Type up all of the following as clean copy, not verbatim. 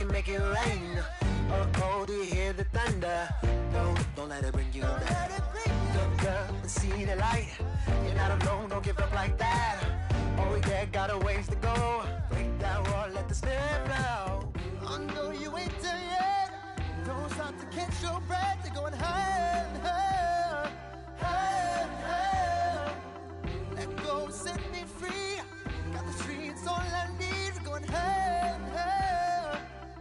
can make it rain. Oh, do you hear the thunder? Don't let it bring you down. Look up and see the light. You're not alone, don't give up like that. Oh yeah, got a ways to go. Break that wall, let the spirit flow. I know you ain't there yet. Don't stop to catch your breath. You're going higher and higher, higher and higher. Let go, set me free. Got the streets all I need. We're going higher and higher,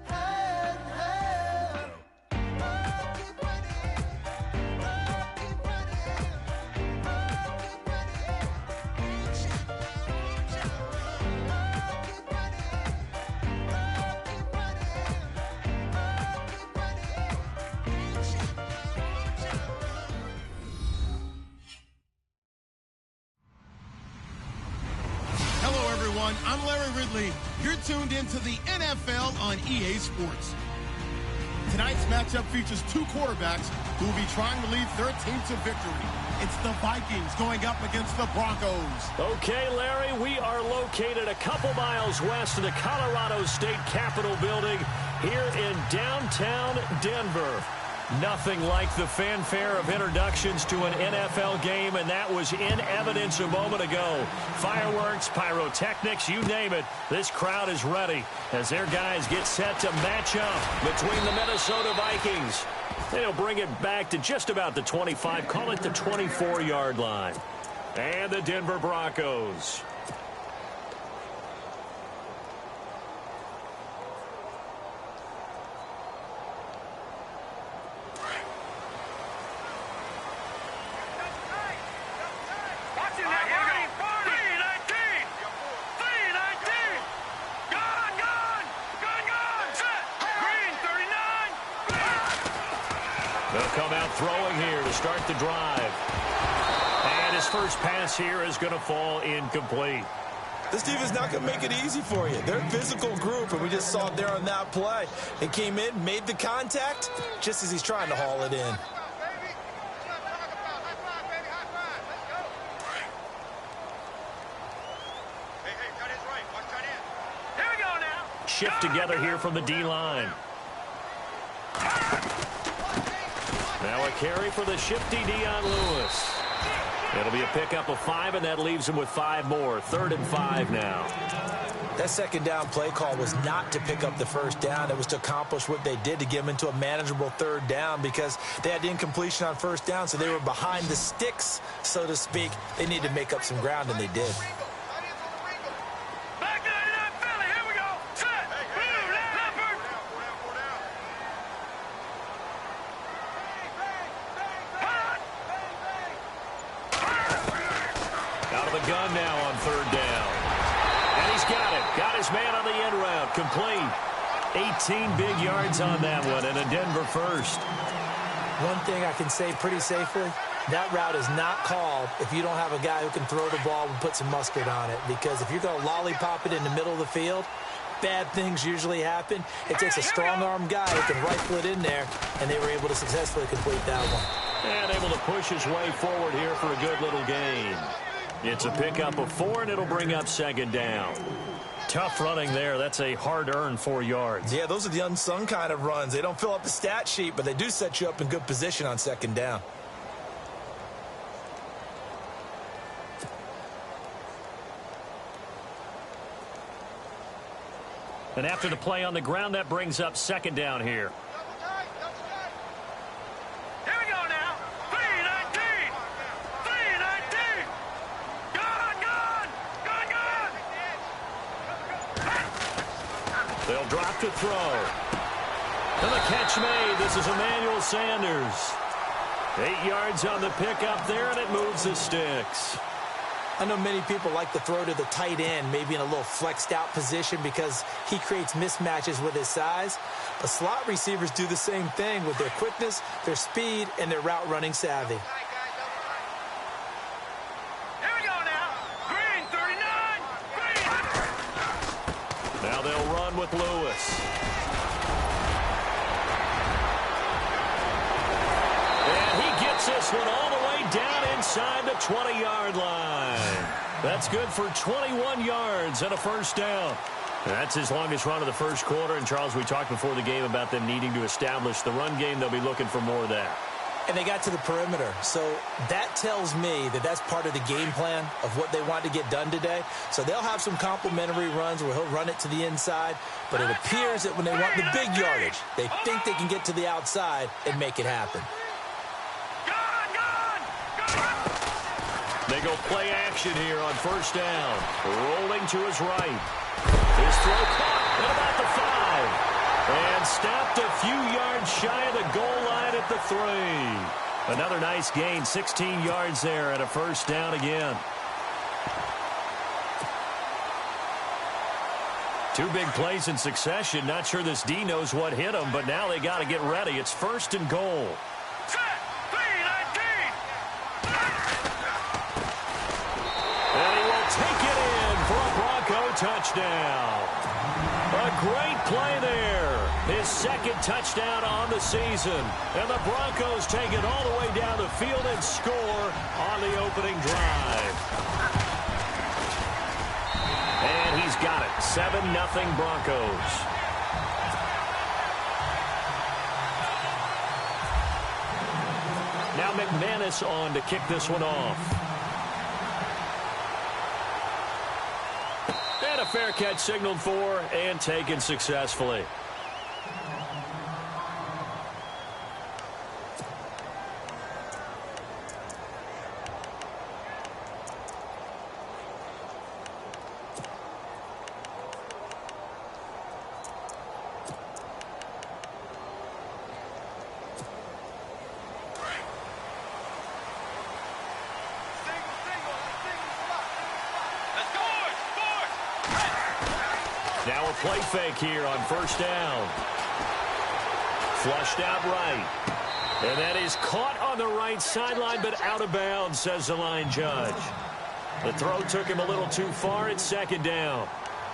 higher and higher. Oh, keep running. Oh, keep running. Oh, keep running. Reach out, reach out. Oh, keep running. Oh, keep running. Oh, keep running. Reach out, reach out. Hello, everyone. I'm Larry Ridley. You're tuned into the NFL on EA Sports. Tonight's matchup features two quarterbacks who will be trying to lead their team to victory. It's the Vikings going up against the Broncos. Okay, Larry, we are located a couple miles west of the Colorado State Capitol building here in downtown Denver. Nothing like the fanfare of introductions to an NFL game, and that was in evidence a moment ago. Fireworks, pyrotechnics, you name it. This crowd is ready as their guys get set to match up between the Minnesota Vikings. They'll bring it back to just about the 25, call it the 24-yard line. And the Denver Broncos. Come out throwing here to start the drive. And his first pass here is going to fall incomplete. This defense not going to make it easy for you. They're a physical group, and we just saw it there on that play. They came in, made the contact, just as he's trying to haul it in. Shift together here from the D-line. Now a carry for the shifty Dion Lewis. It'll be a pickup of 5, and that leaves him with 5 more. 3rd and 5 now. That second down play call was not to pick up the first down. It was to accomplish what they did to get them into a manageable 3rd down because they had incompletion on first down, so they were behind the sticks, so to speak. They needed to make up some ground, and they did. Gun now on 3rd down. And he's got it. Got his man on the end route. Complete. 18 big yards on that one, and a Denver first. One thing I can say pretty safely, that route is not called if you don't have a guy who can throw the ball and put some mustard on it. Because if you're going to lollipop it in the middle of the field, bad things usually happen. It takes a strong-arm guy who can rifle it in there, and they were able to successfully complete that one. And able to push his way forward here for a good little gain. It's a pickup of 4, and it'll bring up 2nd down. Tough running there. That's a hard-earned 4 yards. Yeah, those are the unsung kind of runs. They don't fill up the stat sheet, but they do set you up in good position on 2nd down. And after the play on the ground, that brings up 2nd down here. They'll drop to throw. And the catch made. This is Emmanuel Sanders. 8 yards on the pickup there, and it moves the sticks. I know many people like to throw to the tight end, maybe in a little flexed out position because he creates mismatches with his size. But slot receivers do the same thing with their quickness, their speed, and their route running savvy. Now they'll run with Lewis. And he gets this one all the way down inside the 20-yard line. That's good for 21 yards and a first down. That's his longest run of the first quarter. And, Charles, we talked before the game about them needing to establish the run game. They'll be looking for more of that. And they got to the perimeter. So that tells me that that's part of the game plan of what they want to get done today. So they'll have some complimentary runs where he'll run it to the inside. But it appears that when they want the big yardage, they think they can get to the outside and make it happen. They go play action here on first down. Rolling to his right. His throw caught at about the 5. And stopped a few yards shy of the goal line at the 3. Another nice gain, 16 yards there and a first down again. Two big plays in succession. Not sure this D knows what hit him, but now they got to get ready. It's first and goal. And he will take it in for a Bronco touchdown. A great play there. His second touchdown on the season. And the Broncos take it all the way down the field and score on the opening drive. And he's got it. 7-0 Broncos. Now McManus on to kick this one off. And a fair catch signaled for and taken successfully. Now a play fake here on first down. Flushed out right. And that is caught on the right sideline, but out of bounds, says the line judge. The throw took him a little too far. It's second down.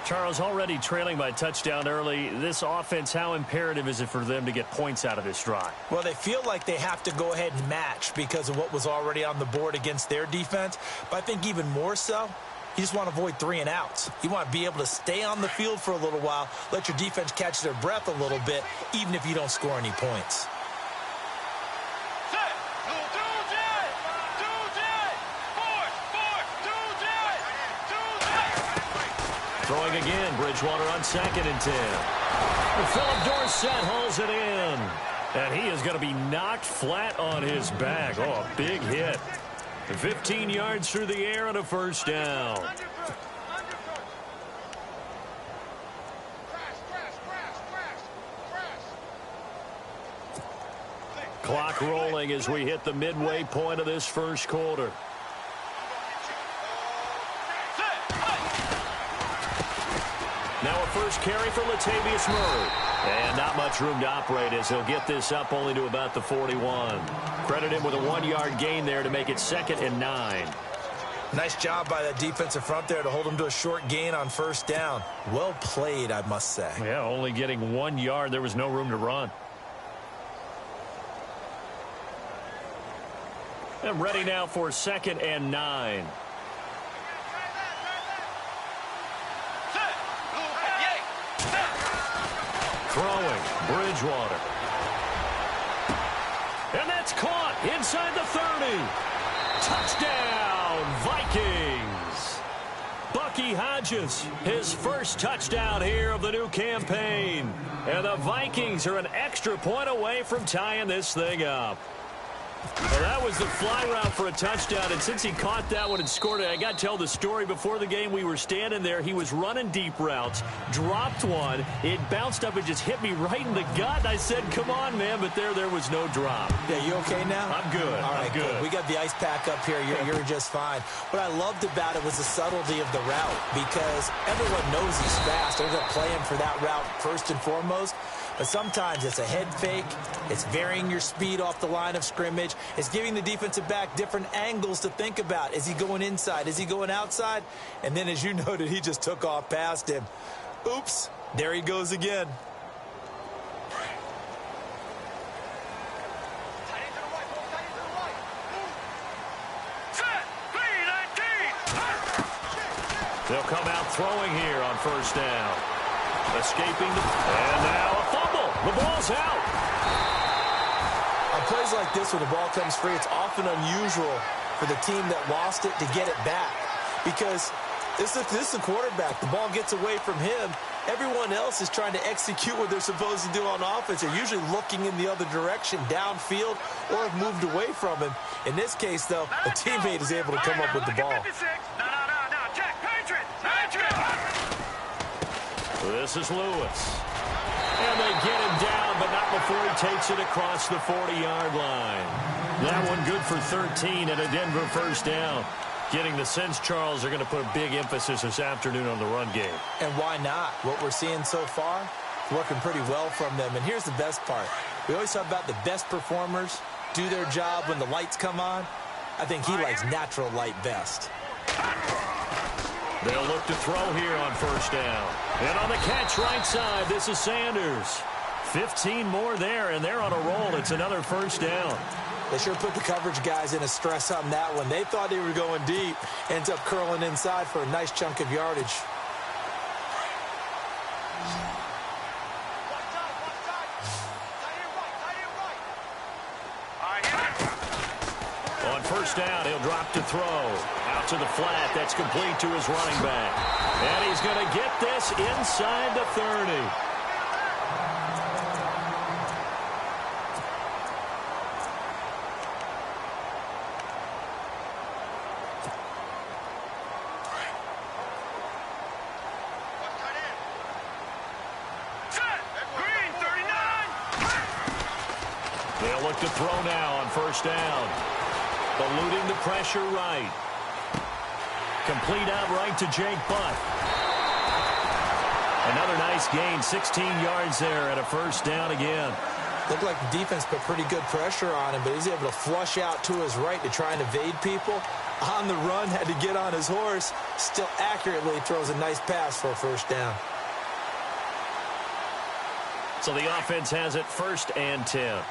Charles, already trailing by touchdown early. This offense, how imperative is it for them to get points out of this drive? Well, they feel like they have to go ahead and match because of what was already on the board against their defense. But I think even more so, you just want to avoid 3 and outs. You want to be able to stay on the field for a little while, let your defense catch their breath a little bit, even if you don't score any points. Throwing again, Bridgewater on 2nd and 10. And Philip Dorsett hauls it in. And he is going to be knocked flat on his back. Oh, a big hit. 15 yards through the air and a first down. Clock rolling as we hit the midway point of this first quarter. Now a first carry for Latavius Murray. And not much room to operate as he'll get this up only to about the 41. Credit him with a 1-yard gain there to make it 2nd and 9. Nice job by that defensive front there to hold him to a short gain on first down. Well played, I must say. Yeah, only getting 1 yard. There was no room to run. And ready now for 2nd and 9. Throwing, Bridgewater. And that's caught inside the 30. Touchdown, Vikings. Bucky Hodges, his first touchdown here of the new campaign. And the Vikings are an extra point away from tying this thing up. Well, that was the fly route for a touchdown, and since he caught that one and scored it, I got to tell the story. Before the game, we were standing there. He was running deep routes, dropped one. It bounced up and just hit me right in the gut. I said, come on, man, but there was no drop. Yeah, you okay now? I'm good. All right, I'm good. We got the ice pack up here. You're just fine. What I loved about it was the subtlety of the route because everyone knows he's fast. They're going to play him for that route first and foremost. But sometimes it's a head fake. It's varying your speed off the line of scrimmage. It's giving the defensive back different angles to think about. Is he going inside? Is he going outside? And then, as you noted, he just took off past him. Oops, there he goes again. They'll come out throwing here on first down. Escaping and now a fumble. The ball's out. On plays like this where the ball comes free, it's often unusual for the team that lost it to get it back. Because this is a quarterback. The ball gets away from him. Everyone else is trying to execute what they're supposed to do on offense. They're usually looking in the other direction, downfield, or have moved away from him. In this case, though, a teammate is able to come up with the ball. This is Lewis. And they get him down, but not before he takes it across the 40-yard line. That one good for 13 and a Denver first down. Getting the sense, Charles, are going to put a big emphasis this afternoon on the run game. And why not? What we're seeing so far is working pretty well from them. And here's the best part. We always talk about the best performers do their job when the lights come on. I think he likes natural light best. They'll look to throw here on first down. And on the catch right side, this is Sanders. 15 more there, and they're on a roll. It's another first down. They sure put the coverage guys in a stress on that one. They thought they were going deep. Ends up curling inside for a nice chunk of yardage. On first down, he'll drop to throw. Out to the flat. That's complete to his running back. And he's going to get this inside the 30. They'll look to throw now on first down. Eluding the pressure right. Complete out right to Jake Butt. Another nice gain, 16 yards there and a first down again. Looked like the defense put pretty good pressure on him, but he's able to flush out to his right to try and evade people. On the run, had to get on his horse. Still accurately throws a nice pass for a first down. So the offense has it first and 10.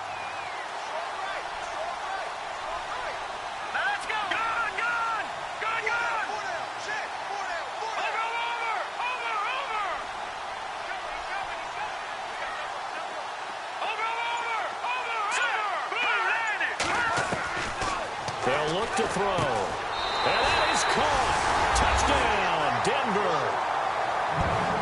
They'll look to throw. And that is caught. Touchdown, Denver.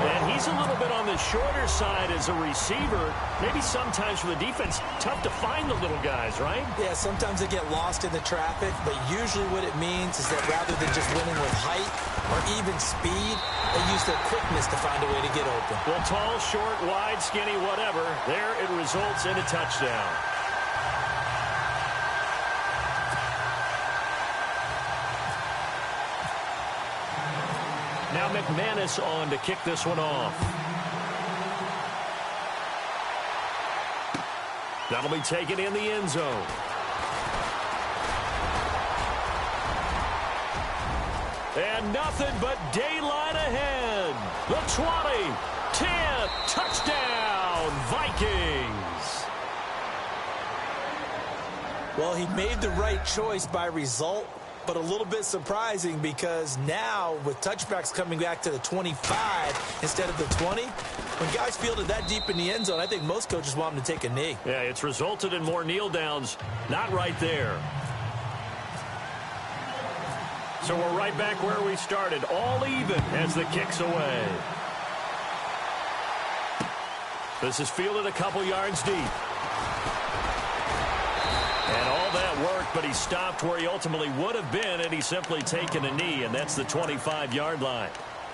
And he's a little bit on the shorter side as a receiver. Maybe sometimes for the defense, tough to find the little guys, right? Yeah, sometimes they get lost in the traffic, but usually what it means is that rather than just winning with height or even speed, they use their quickness to find a way to get open. Well, tall, short, wide, skinny, whatever, there it results in a touchdown. Now McManus on to kick this one off. That'll be taken in the end zone. And nothing but daylight ahead. The 20, 10, touchdown, Vikings. Well, he made the right choice by result, but a little bit surprising because now with touchbacks coming back to the 25 instead of the 20, when guys fielded that deep in the end zone, I think most coaches want them to take a knee. Yeah, it's resulted in more kneel downs. Not right there. So we're right back where we started, all even as the kick's away. This is fielded a couple yards deep. And all that worked, but he stopped where he ultimately would have been, and he's simply taken a knee, and that's the 25-yard line.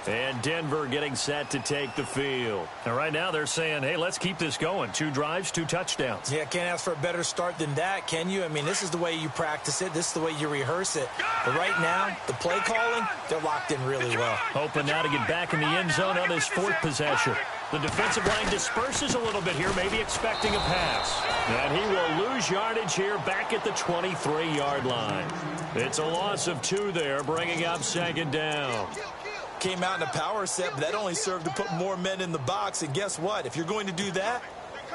And Denver getting set to take the field. And right now they're saying, hey, let's keep this going. 2 drives, 2 touchdowns. Yeah, can't ask for a better start than that, can you? I mean, this is the way you practice it. This is the way you rehearse it. But right now, the play calling, they're locked in really well. Hoping now to get back in the end zone on his 4th possession. The defensive line disperses a little bit here, maybe expecting a pass. And he will lose yardage here back at the 23-yard line. It's a loss of 2 there, bringing up 2nd down. Came out in a power set, but that only served to put more men in the box. And guess what? If you're going to do that,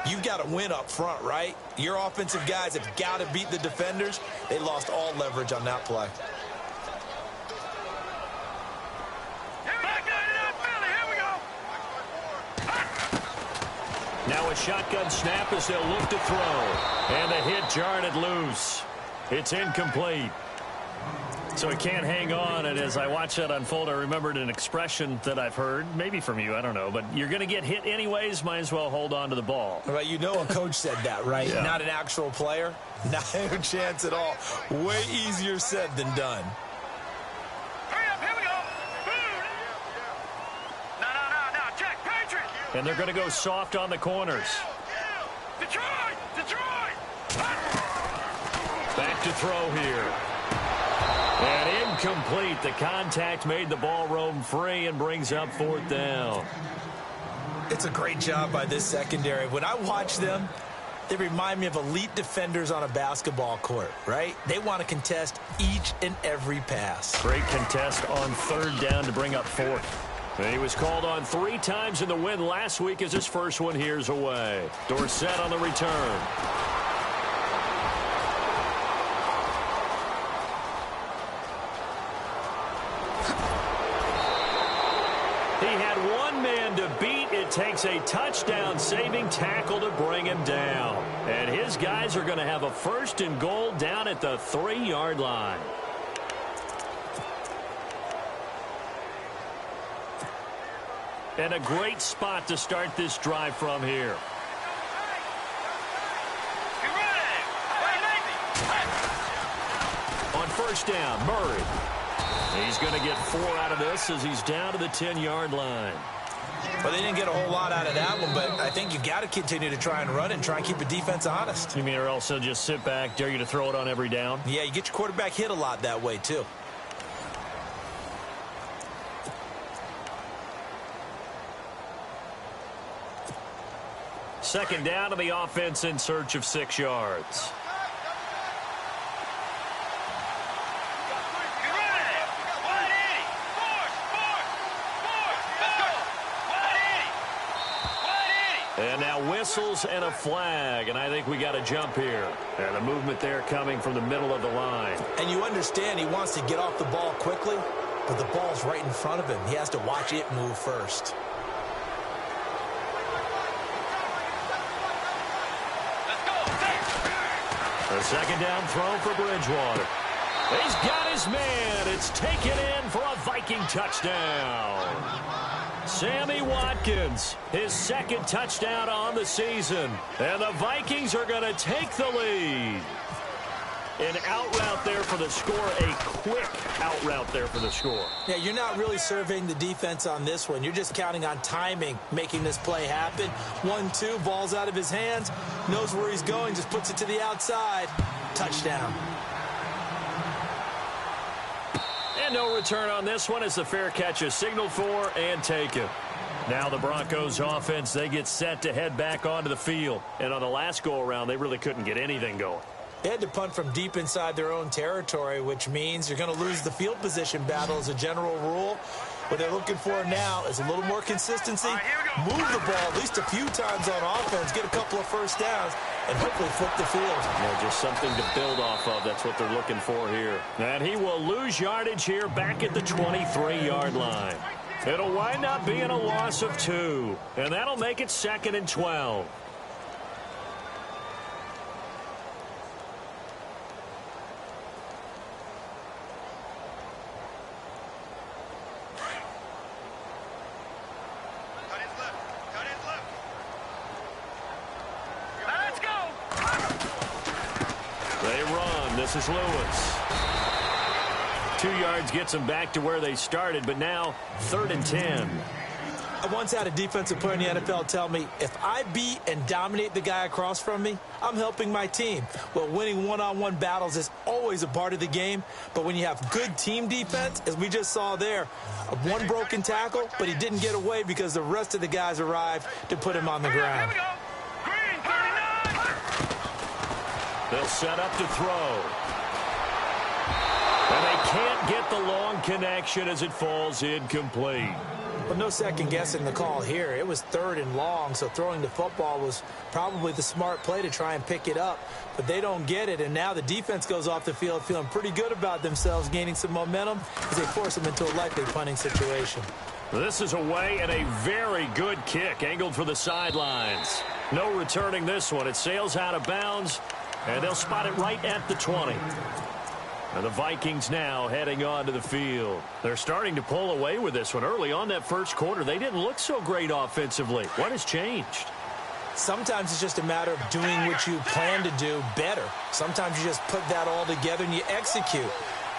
you've got to win up front, right? Your offensive guys have got to beat the defenders. They lost all leverage on that play. Now a shotgun snap as they'll look to throw. And the hit jarred it loose. It's incomplete. So he can't hang on, and as I watch that unfold, I remembered an expression that I've heard, maybe from you, I don't know, but you're going to get hit anyways, might as well hold on to the ball. Right, you know a coach said that, right? Yeah. Not an actual player. Not a chance at all. Way easier said than done. Hurry up, here we go. Boom. No, Jack, Patriot. And they're going to go soft on the corners. Detroit. Back to throw here. And incomplete. The contact made the ball roam free and brings up 4th down. It's a great job by this secondary. When I watch them, they remind me of elite defenders on a basketball court, right? They want to contest each and every pass. Great contest on 3rd down to bring up 4th. And he was called on 3 times in the win last week as his first one here's away. Dorsett on the return. He had one man to beat. It takes a touchdown-saving tackle to bring him down. And his guys are going to have a 1st and goal down at the 3-yard line. And a great spot to start this drive from here. On 1st down, Murray. He's going to get 4 out of this as he's down to the 10-yard line. Well, they didn't get a whole lot out of that one, but I think you got to continue to try and run and try and keep the defense honest. You mean or else they'll just sit back, dare you to throw it on every down? Yeah, you get your quarterback hit a lot that way, too. Second down to the offense in search of 6 yards. And now whistles and a flag, and I think we got a jump here. And the movement there coming from the middle of the line. And you understand he wants to get off the ball quickly, but the ball's right in front of him. He has to watch it move first. The second down throw for Bridgewater. He's got his man. It's taken in for a Viking touchdown. Sammy Watkins, his 2nd touchdown on the season. And the Vikings are going to take the lead. An out route there for the score, a quick out route there for the score. Yeah, you're not really surveying the defense on this one. You're just counting on timing, making this play happen. 1-2, ball's out of his hands, knows where he's going, just puts it to the outside. Touchdown. And no return on this one as the fair catch is signaled for and taken. Now the Broncos offense, they get set to head back onto the field. And on the last go-around, they really couldn't get anything going. They had to punt from deep inside their own territory, which means you're going to lose the field position battle as a general rule. What they're looking for now is a little more consistency, move the ball at least a few times on offense, get a couple of 1st downs, and hopefully flip the field. Yeah, just something to build off of. That's what they're looking for here. And he will lose yardage here back at the 23-yard line. It'll wind up being a loss of 2, and that'll make it 2nd and 12. This is Lewis. 2 yards gets them back to where they started, but now 3rd and 10. I once had a defensive player in the NFL tell me, if I beat and dominate the guy across from me, I'm helping my team. Well, winning one-on-one battles is always a part of the game, but when you have good team defense, as we just saw there, one broken tackle, but he didn't get away because the rest of the guys arrived to put him on the ground. They'll set up to throw. And they can't get the long connection as it falls incomplete. But no second guessing the call here. It was 3rd and long, so throwing the football was probably the smart play to try and pick it up. But they don't get it, and now the defense goes off the field feeling pretty good about themselves, gaining some momentum as they force them into a likely punting situation. This is away and a very good kick angled for the sidelines. No returning this one. It sails out of bounds, and they'll spot it right at the 20. And the Vikings now heading onto the field. They're starting to pull away with this one. Early on that first quarter, they didn't look so great offensively. What has changed? Sometimes it's just a matter of doing what you plan to do better. Sometimes you just put that all together and you execute.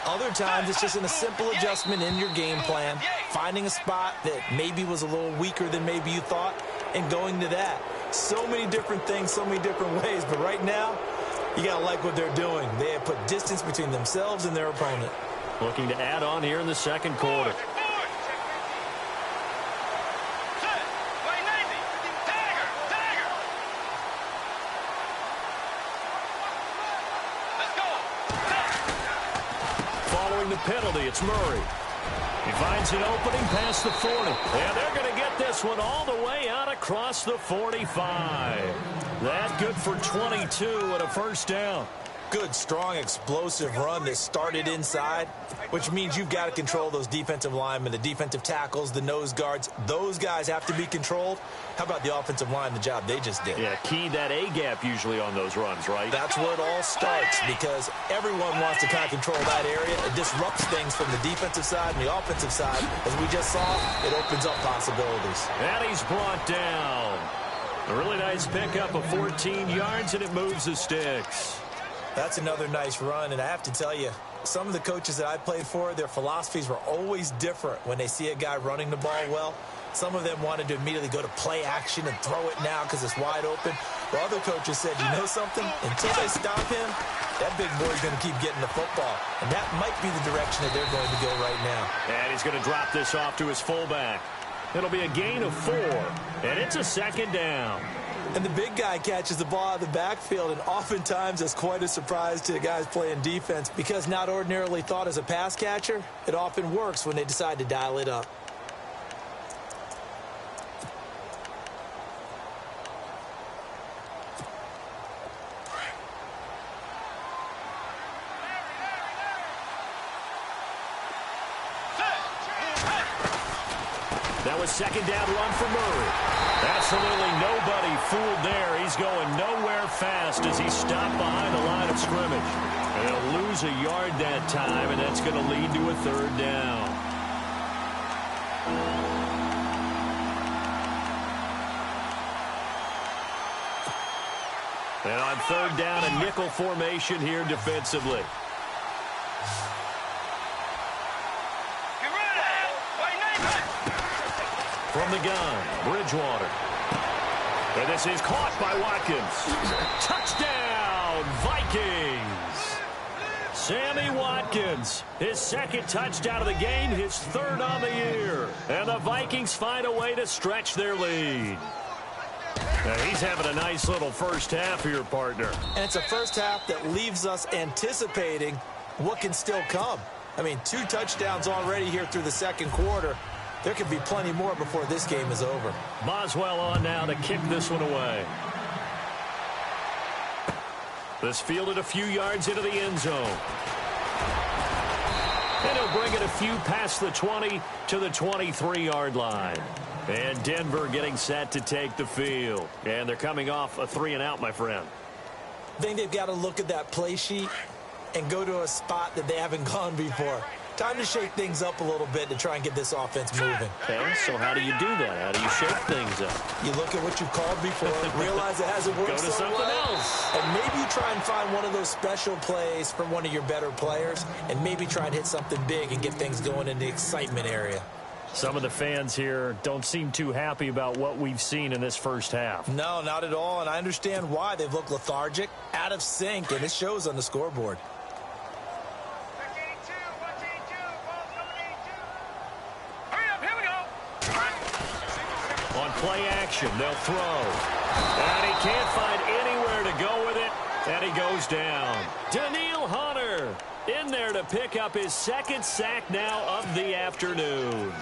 Other times it's just a simple adjustment in your game plan, finding a spot that maybe was a little weaker than maybe you thought, and going to that. So many different things, so many different ways, but right now, you got to like what they're doing. They have put distance between themselves and their opponent. Looking to add on here in the second quarter. Following the penalty, it's Murray. He finds an opening past the 40. And they're going to get this one all the way out across the 45. That good for 22 and a first down. Good, strong, explosive run that started inside, which means you've got to control those defensive linemen, the defensive tackles, the nose guards. Those guys have to be controlled. How about the offensive line, the job they just did? Yeah, key that A-gap usually on those runs, right? That's where it all starts, because everyone wants to kind of control that area. It disrupts things from the defensive side and the offensive side. As we just saw, it opens up possibilities. And he's brought down. A really nice pickup of 14 yards, and it moves the sticks. That's another nice run, and I have to tell you, some of the coaches that I played for, their philosophies were always different when they see a guy running the ball well. Some of them wanted to immediately go to play action and throw it now because it's wide open. While other coaches said, you know something? Until they stop him, that big boy's going to keep getting the football. And that might be the direction that they're going to go right now. And he's going to drop this off to his fullback. It'll be a gain of 4, and it's a second down. And the big guy catches the ball out of the backfield, and oftentimes it's quite a surprise to the guys playing defense because not ordinarily thought as a pass catcher, it often works when they decide to dial it up. That was second down run for Murray. Absolutely nobody fooled there. He's going nowhere fast as he stopped behind the line of scrimmage. And they'll lose a yard that time, and that's going to lead to a third down. And on third down, a nickel formation here defensively. From the gun, Bridgewater. And this is caught by Watkins. Touchdown, Vikings. Sammy Watkins, his second touchdown of the game, his third on the year. And the Vikings find a way to stretch their lead. Now he's having a nice little first half here, partner. And it's a first half that leaves us anticipating what can still come. I mean, 2 touchdowns already here through the second quarter. There could be plenty more before this game is over. Boswell on now to kick this one away. This fielded a few yards into the end zone. And he'll bring it a few past the 20 to the 23-yard line. And Denver getting set to take the field. And they're coming off a 3-and-out, my friend. I think they've got to look at that play sheet and go to a spot that they haven't gone before. Time to shake things up a little bit to try and get this offense moving. Okay, so how do you do that? How do you shake things up? You look at what you've called before, realize it hasn't worked Go to so something well, else. and maybe you try and find one of those special plays from one of your better players, and maybe try and hit something big and get things going in the excitement area. Some of the fans here don't seem too happy about what we've seen in this first half. No, not at all, and I understand why. They've looked lethargic, out of sync, and it shows on the scoreboard. On play action, they'll throw. And he can't find anywhere to go with it, and he goes down. Daniil Hunter in there to pick up his second sack now of the afternoon.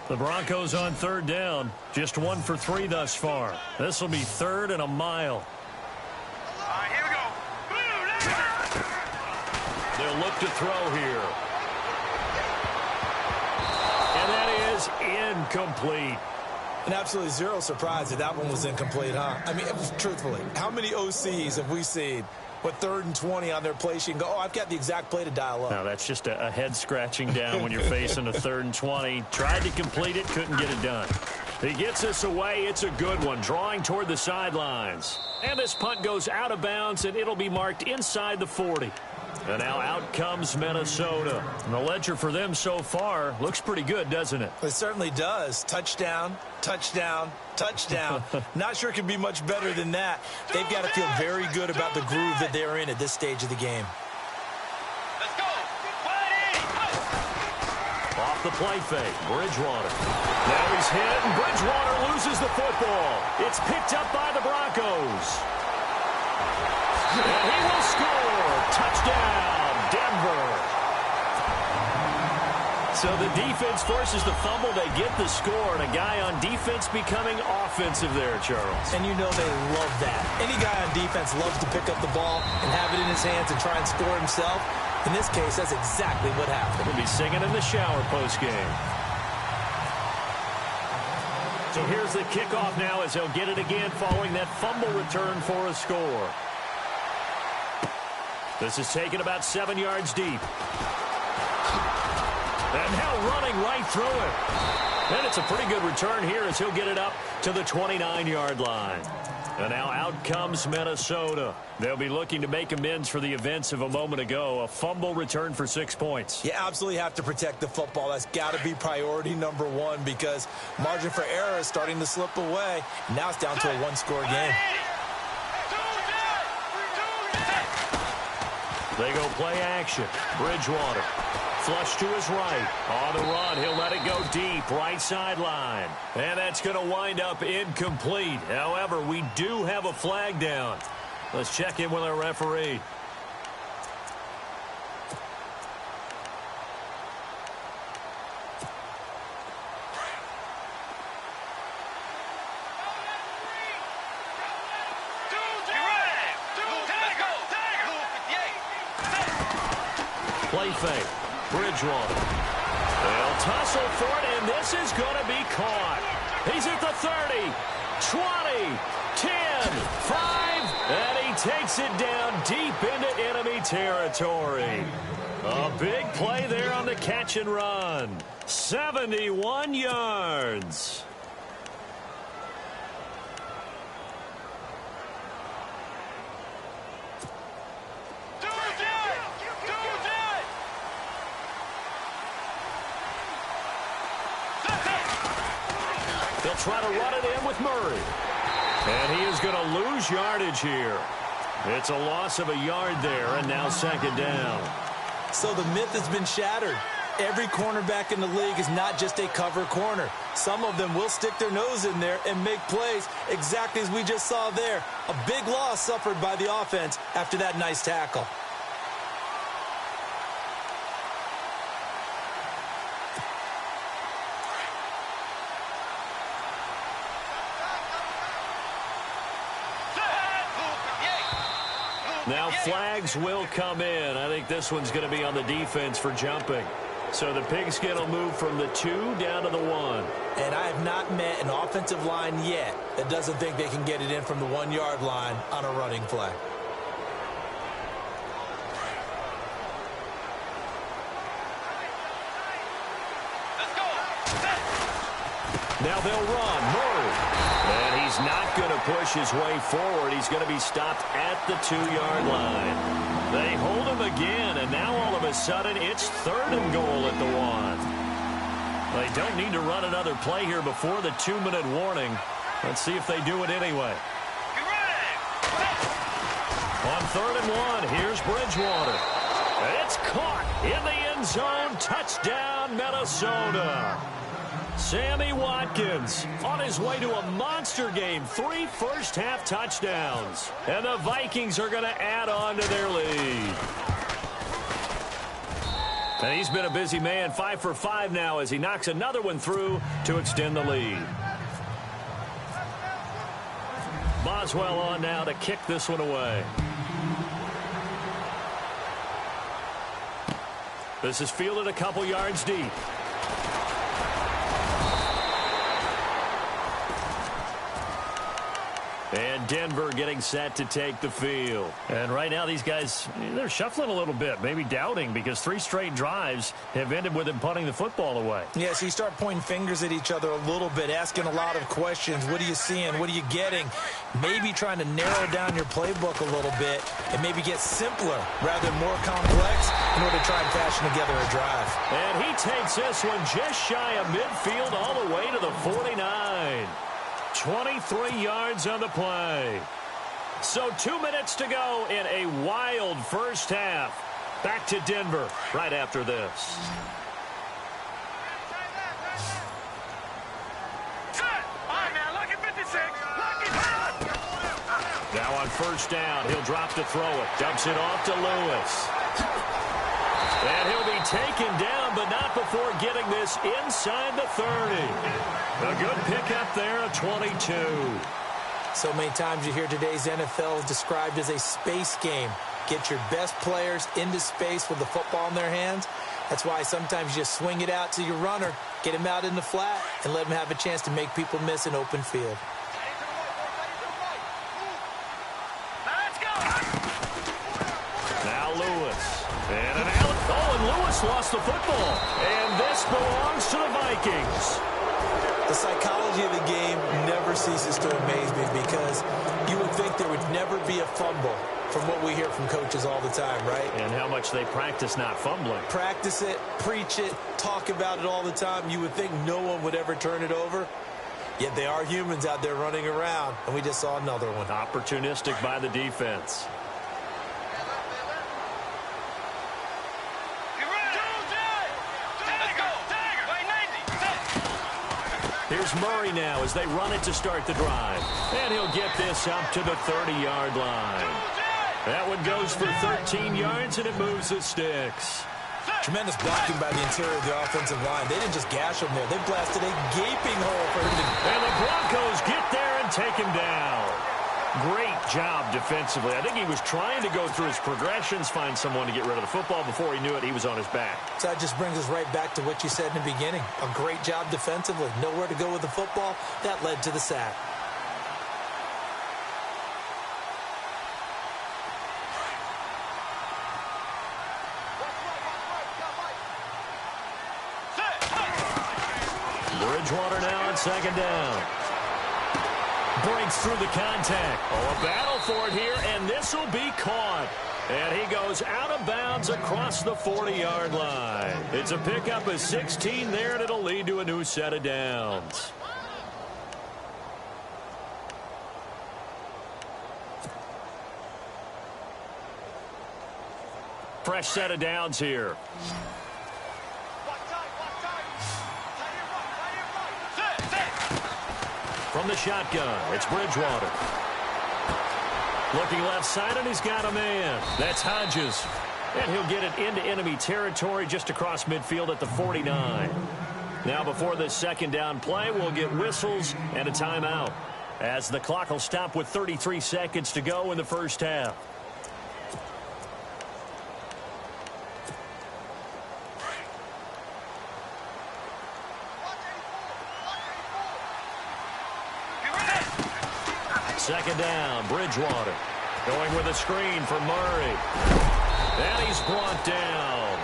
The Broncos on third down, just 1 for 3 thus far. This will be third and a mile. All right, here we go. They'll look to throw here. And that is incomplete. And absolutely zero surprise that one was incomplete, huh? I mean, truthfully, how many OCs have we seen with 3rd and 20 on their play sheet and go, oh, I've got the exact play to dial up? Now, that's just a head scratching down when you're facing a 3rd and 20. Tried to complete it, couldn't get it done. He gets us away. It's a good one, drawing toward the sidelines. And this punt goes out of bounds, and it'll be marked inside the 40. And now out comes Minnesota. And the ledger for them so far looks pretty good, doesn't it? It certainly does. Touchdown, touchdown, touchdown. Not sure it can be much better than that. They've got to feel very good about the groove that they're in at this stage of the game. Let's go. Off the play fake, Bridgewater. Now he's hit, and Bridgewater loses the football. It's picked up by the Broncos. And he will score. Touchdown, Denver. So the defense forces the fumble. They get the score, and a guy on defense becoming offensive there, Charles. And you know they love that. Any guy on defense loves to pick up the ball and have it in his hands and try and score himself. In this case, that's exactly what happened. He'll be singing in the shower postgame. So here's the kickoff now as they'll get it again following that fumble return for a score. This is taken about 7 yards deep. And now running right through it. And it's a pretty good return here as he'll get it up to the 29-yard line. And now out comes Minnesota. They'll be looking to make amends for the events of a moment ago. A fumble return for 6 points. You absolutely have to protect the football. That's got to be priority number one because margin for error is starting to slip away. Now it's down to a one-score game. They go play action. Bridgewater. Flush to his right. On the run, he'll let it go deep. Right sideline. And that's going to wind up incomplete. However, we do have a flag down. Let's check in with our referee. Play fake. Bridgewater. They'll tussle for it, and this is going to be caught. He's at the 30, 20, 10, 5, and he takes it down deep into enemy territory. A big play there on the catch and run. 71 yards. They'll try to run it in with Murray. And he is going to lose yardage here. It's a loss of a yard there, and now second down. So the myth has been shattered. Every cornerback in the league is not just a cover corner. Some of them will stick their nose in there and make plays exactly as we just saw there. A big loss suffered by the offense after that nice tackle. Now flags will come in. I think this one's going to be on the defense for jumping. So the pigskin will move from the 2 down to the 1. And I have not met an offensive line yet that doesn't think they can get it in from the 1-yard line on a running play. Now they'll run. Murray. And he's not going to push his way forward. He's going to be stopped at the 2-yard line. They hold him again, and now all of a sudden it's 3rd and goal at the 1. They don't need to run another play here before the 2-minute warning. Let's see if they do it anyway. On 3rd and 1, here's Bridgewater. And it's caught in the end zone. Touchdown, Minnesota. Sammy Watkins on his way to a monster game. 3 first-half touchdowns. And the Vikings are going to add on to their lead. And he's been a busy man, 5 for 5 now as he knocks another one through to extend the lead. Boswell on now to kick this one away. This is fielded a couple yards deep. Denver getting set to take the field. And right now these guys, they're shuffling a little bit, maybe doubting, because 3 straight drives have ended with them punting the football away. Yeah, so you start pointing fingers at each other a little bit, asking a lot of questions. What are you seeing? What are you getting? Maybe trying to narrow down your playbook a little bit and maybe get simpler rather than more complex in order to try and fashion together a drive. And he takes this one just shy of midfield all the way to the 49. 23 yards on the play. So 2 minutes to go in a wild first half. Back to Denver right after this. Now on first down, he'll drop to throw it. Dumps it off to Lewis. And he'll be taken down, but not before getting this inside the 30. A good pickup there, a 22. So many times you hear today's NFL described as a space game. Get your best players into space with the football in their hands. That's why sometimes you just swing it out to your runner, get him out in the flat, and let him have a chance to make people miss an open field. Now Lewis. And an out. Oh, and Lewis lost the football. And this belongs to the Vikings. The psychology of the game never ceases to amaze me, because you would think there would never be a fumble from what we hear from coaches all the time, right? And how much they practice not fumbling. Practice it, preach it, talk about it all the time. You would think no one would ever turn it over. Yet they are humans out there running around, and we just saw another one. Opportunistic by the defense. Here's Murray now as they run it to start the drive. And he'll get this up to the 30-yard line. That one goes for 13 yards, and it moves the sticks. Tremendous blocking by the interior of the offensive line. They didn't just gash him there. They blasted a gaping hole for him to... And the Broncos get there and take him down. Great job defensively. I think he was trying to go through his progressions, find someone to get rid of the football. Before he knew it, he was on his back. So that just brings us right back to what you said in the beginning. A great job defensively. Nowhere to go with the football. That led to the sack. Bridgewater now on second down. Breaks through the contact. Oh, a battle for it here, and this will be caught. And he goes out of bounds across the 40-yard line. It's a pickup of 16 there, and it'll lead to a new set of downs. Fresh set of downs here. From the shotgun, it's Bridgewater. Looking left side, and he's got a man. That's Hodges. And he'll get it into enemy territory just across midfield at the 49. Now before this second down play, we'll get whistles and a timeout, as the clock will stop with 33 seconds to go in the first half. Second down, Bridgewater. Going with a screen for Murray. And he's brought down.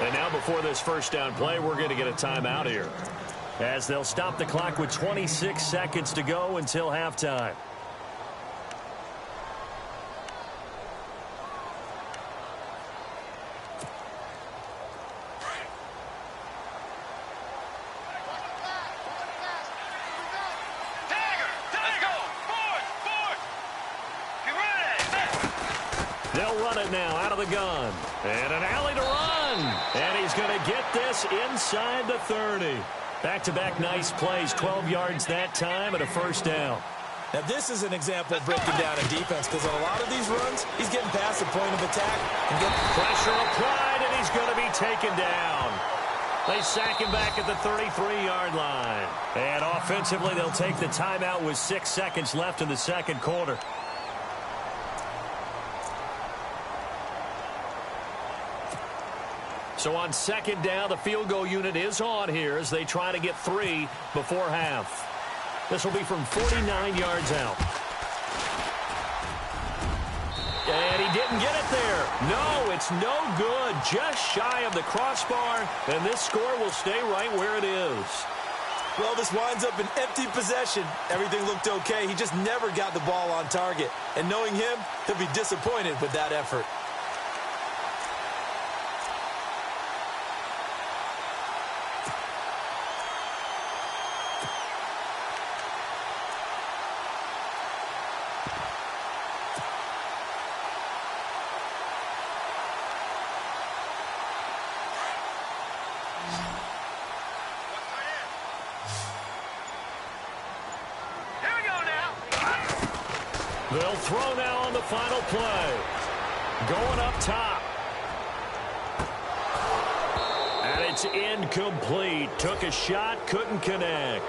And now before this first down play, we're going to get a timeout here, as they'll stop the clock with 26 seconds to go until halftime. They'll run it now out of the gun. And an alley to run. And he's going to get this inside the 30. Back-to-back nice plays, 12 yards that time and a first down. Now, this is an example of breaking down a defense, because on a lot of these runs, he's getting past the point of attack. And pressure applied, and he's going to be taken down. They sack him back at the 33-yard line. And offensively, they'll take the timeout with 6 seconds left in the second quarter. So on second down, the field goal unit is on here as they try to get 3 before half. This will be from 49 yards out. And he didn't get it there. No, it's no good. Just shy of the crossbar, and this score will stay right where it is. Well, this winds up an empty possession. Everything looked okay. He just never got the ball on target. And knowing him, he'll be disappointed with that effort. They'll throw now on the final play. Going up top. And it's incomplete. Took a shot, couldn't connect.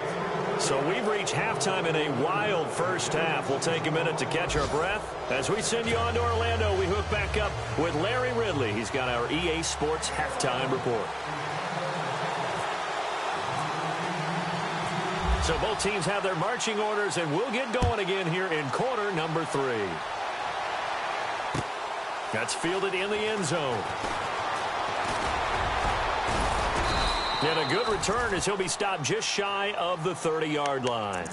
So we've reached halftime in a wild first half. We'll take a minute to catch our breath. As we send you on to Orlando, we hook back up with Larry Ridley. He's got our EA Sports halftime report. So both teams have their marching orders, and we'll get going again here in quarter number 3. That's fielded in the end zone. And a good return as he'll be stopped just shy of the 30-yard line.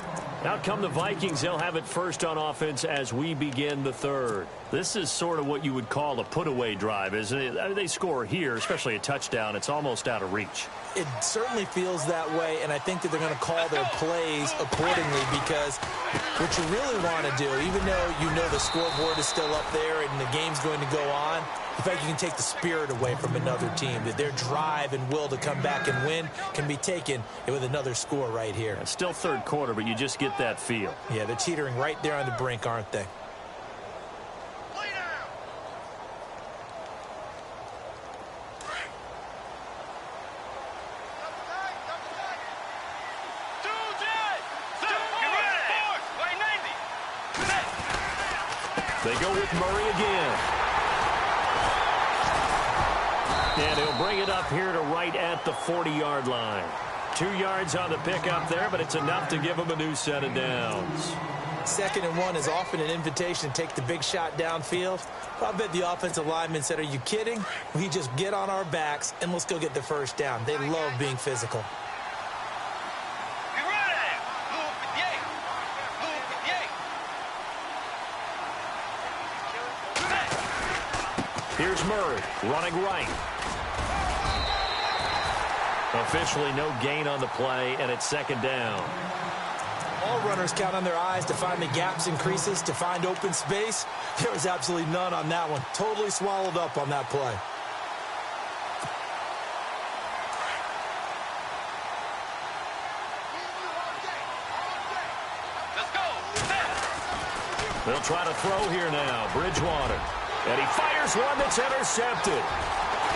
Out come the Vikings. They'll have it first on offense as we begin the third. This is sort of what you would call a put-away drive, isn't it? I mean, they score here, especially a touchdown. It's almost out of reach. It certainly feels that way, and I think that they're going to call their plays accordingly because what you really want to do, even though you know the scoreboard is still up there and the game's going to go on, the fact you can take the spirit away from another team, that their drive and will to come back and win can be taken with another score right here. It's still third quarter, but you just get that feel. Yeah, they're teetering right there on the brink, aren't they? They go with Murray again. And he'll bring it up here to right at the 40-yard line. 2 yards on the pickup there, but it's enough to give him a new set of downs. 2nd and 1 is often an invitation to take the big shot downfield. I bet the offensive lineman said, are you kidding? We just get on our backs and let's go get the first down. They love being physical. Here's Murray running right. Officially no gain on the play, and it's 2nd down. All runners count on their eyes to find the gaps and creases, to find open space. There was absolutely none on that one. Totally swallowed up on that play. Let's go. They'll try to throw here now. Bridgewater. And he fires one that's intercepted.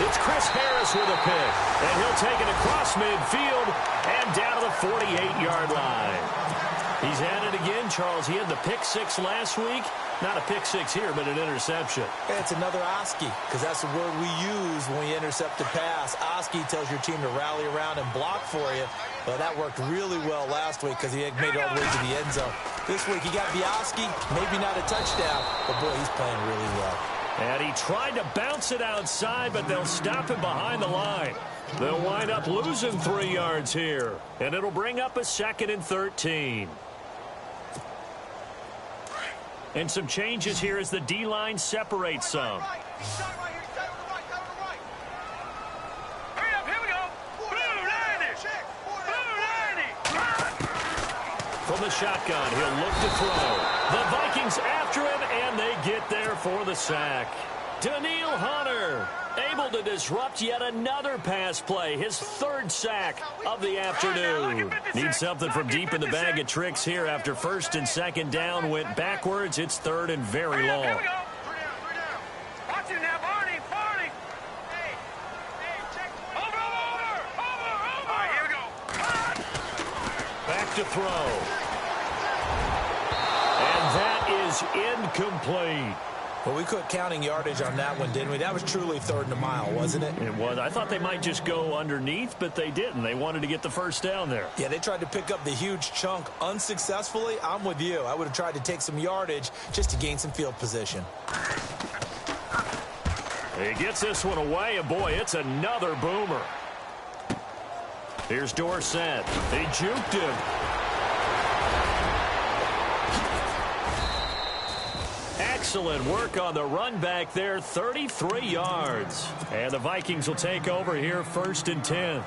It's Chris Harris with a pick. And he'll take it across midfield and down to the 48-yard line. He's had it again, Charles. He had the pick 6 last week. Not a pick 6 here, but an interception. It's another Oski, because that's the word we use when we intercept a pass. Oski tells your team to rally around and block for you. Well, that worked really well last week because he had made it all the way to the end zone. This week he got the Oski, maybe not a touchdown, but boy, he's playing really well. And he tried to bounce it outside, but they'll stop him behind the line. They'll wind up losing 3 yards here, and it'll bring up a 2nd and 13. And some changes here as the D-line separates some. From the shotgun, he'll look to throw. The Vikings after him, and they get there for the sack. Daniil Hunter able to disrupt yet another pass play, his 3rd sack of the afternoon. Needs something from deep in the bag of tricks here after 1st and 2nd down went backwards. It's 3rd and very long. Watch it now, Barney. Hey, check. Over. All right, here we go. Back to throw. And that is incomplete. Well, we quit counting yardage on that one, didn't we? That was truly 3rd and a mile, wasn't it? It was. I thought they might just go underneath, but they didn't. They wanted to get the first down there. Yeah, they tried to pick up the huge chunk unsuccessfully. I'm with you. I would have tried to take some yardage just to gain some field position. He gets this one away, and boy, it's another boomer. Here's Dorsett. He juked him. Excellent work on the run back there, 33 yards. And the Vikings will take over here, 1st and 10.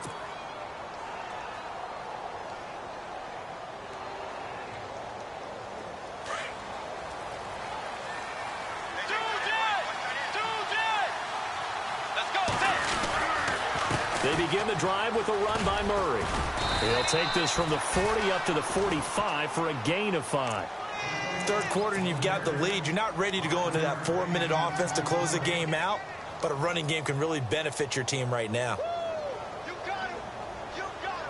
They begin the drive with a run by Murray. He'll take this from the 40 up to the 45 for a gain of 5. Third quarter and you've got the lead. You're not ready to go into that 4-minute offense to close the game out, but a running game can really benefit your team right now. You got him. You got him.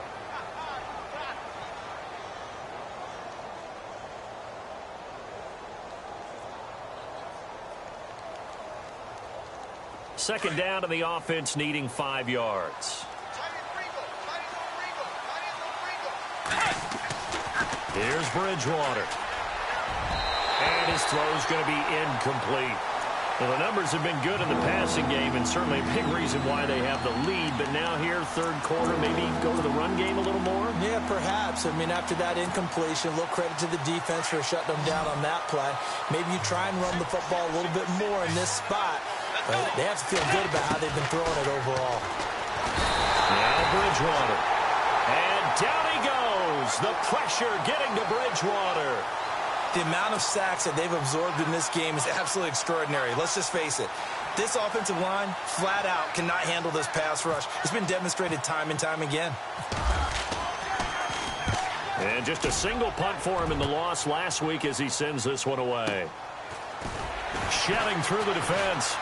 Second down to the offense, needing 5 yards. Here's Bridgewater. And his throw's going to be incomplete. Well, the numbers have been good in the passing game, and certainly a big reason why they have the lead. But now here, third quarter, maybe go to the run game a little more? Yeah, perhaps. I mean, after that incompletion, a little credit to the defense for shutting them down on that play. Maybe you try and run the football a little bit more in this spot. But they have to feel good about how they've been throwing it overall. Now Bridgewater. And down he goes. The pressure getting to Bridgewater. The amount of sacks that they've absorbed in this game is absolutely extraordinary. Let's just face it. This offensive line, flat out, cannot handle this pass rush. It's been demonstrated time and time again. And just a single punt for him in the loss last week as he sends this one away. Shedding through the defense.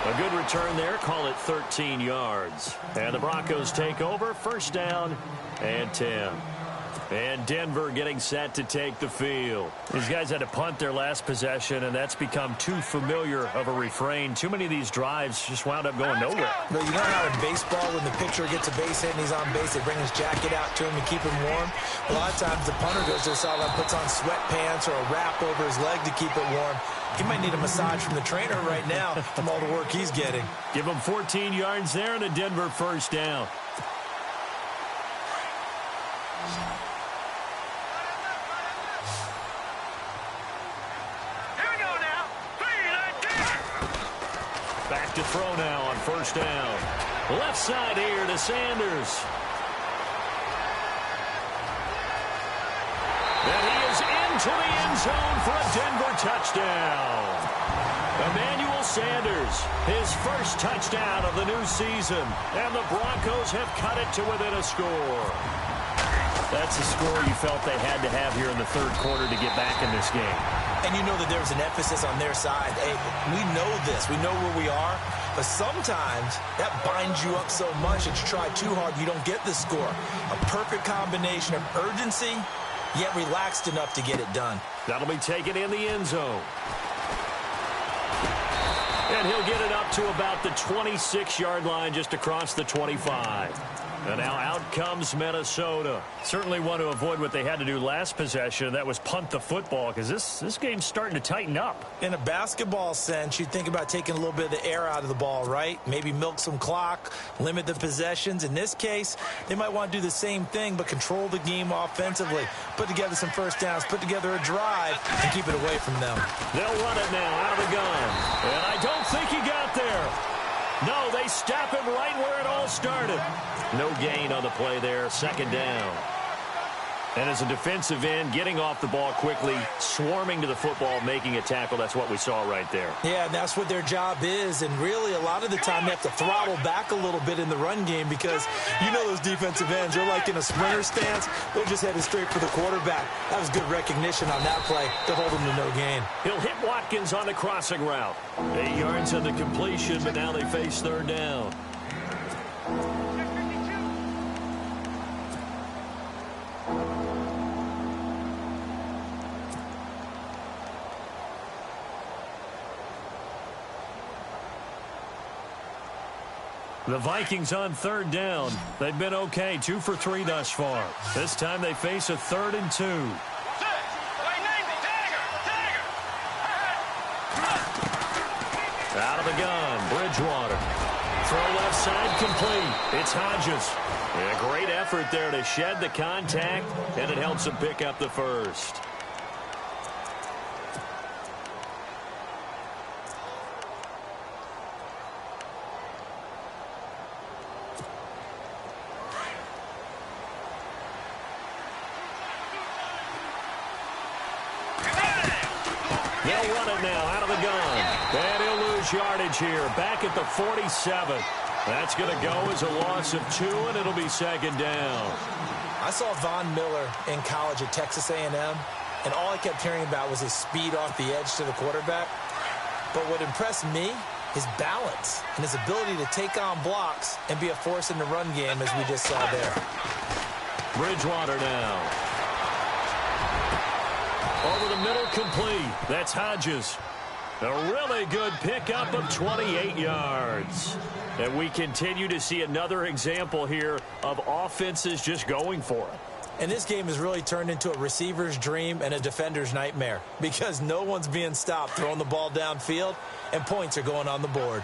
A good return there. Call it 13 yards. And the Broncos take over. First down and 10. And Denver getting set to take the field. These guys had to punt their last possession, and that's become too familiar of a refrain. Too many of these drives just wound up going nowhere. But you know how in baseball, when the pitcher gets a base hit and he's on base, they bring his jacket out to him to keep him warm? A lot of times the punter goes to the sideline, puts on sweatpants or a wrap over his leg to keep it warm. He might need a massage from the trainer right now from all the work he's getting. Give him 14 yards there and a Denver first down. Back to throw now on first down. Left side here to Sanders. And he is into the end zone for a Denver touchdown. Emmanuel Sanders, his first touchdown of the new season. And the Broncos have cut it to within a score. That's a score you felt they had to have here in the third quarter to get back in this game. And you know that there was an emphasis on their side. Hey, we know this. We know where we are. But sometimes that binds you up so much that you try too hard, you don't get the score. A perfect combination of urgency, yet relaxed enough to get it done. That'll be taken in the end zone. And he'll get it up to about the 26-yard line, just across the 25. And now out comes Minnesota. Certainly want to avoid what they had to do last possession. That was punt the football, because this game's starting to tighten up. In a basketball sense, you think about taking a little bit of the air out of the ball, right? Maybe milk some clock, limit the possessions. In this case, they might want to do the same thing, but control the game offensively. Put together some first downs, put together a drive, and keep it away from them. They'll run it now out of the gun. And I don't think he got there. No, they stop him right where it all started. No gain on the play there, second down. And as a defensive end, getting off the ball quickly, swarming to the football, making a tackle, that's what we saw right there. Yeah, and that's what their job is. And really, a lot of the time, they have to throttle back a little bit in the run game because you know those defensive ends, they're like in a sprinter stance. They're just headed straight for the quarterback. That was good recognition on that play to hold him to no gain. He'll hit Watkins on the crossing route. 8 yards on the completion, but now they face third down. The Vikings on third down. They've been okay, 2 for 3 thus far. This time they face a 3rd and 2. the gun, Bridgewater. Throw left side complete. It's Hodges. Yeah, great effort there to shed the contact, and it helps him pick up the first. They'll run it now out of the gun. And he'll lose yardage here. Back at the 47. That's going to go as a loss of 2, and it'll be second down. I saw Von Miller in college at Texas A&M, and all I kept hearing about was his speed off the edge to the quarterback. But what impressed me, his balance and his ability to take on blocks and be a force in the run game, as we just saw there. Bridgewater now. Over the middle, complete. That's Hodges. A really good pickup of 28 yards. And we continue to see another example here of offenses just going for it. And this game has really turned into a receiver's dream and a defender's nightmare because no one's being stopped throwing the ball downfield, and points are going on the board.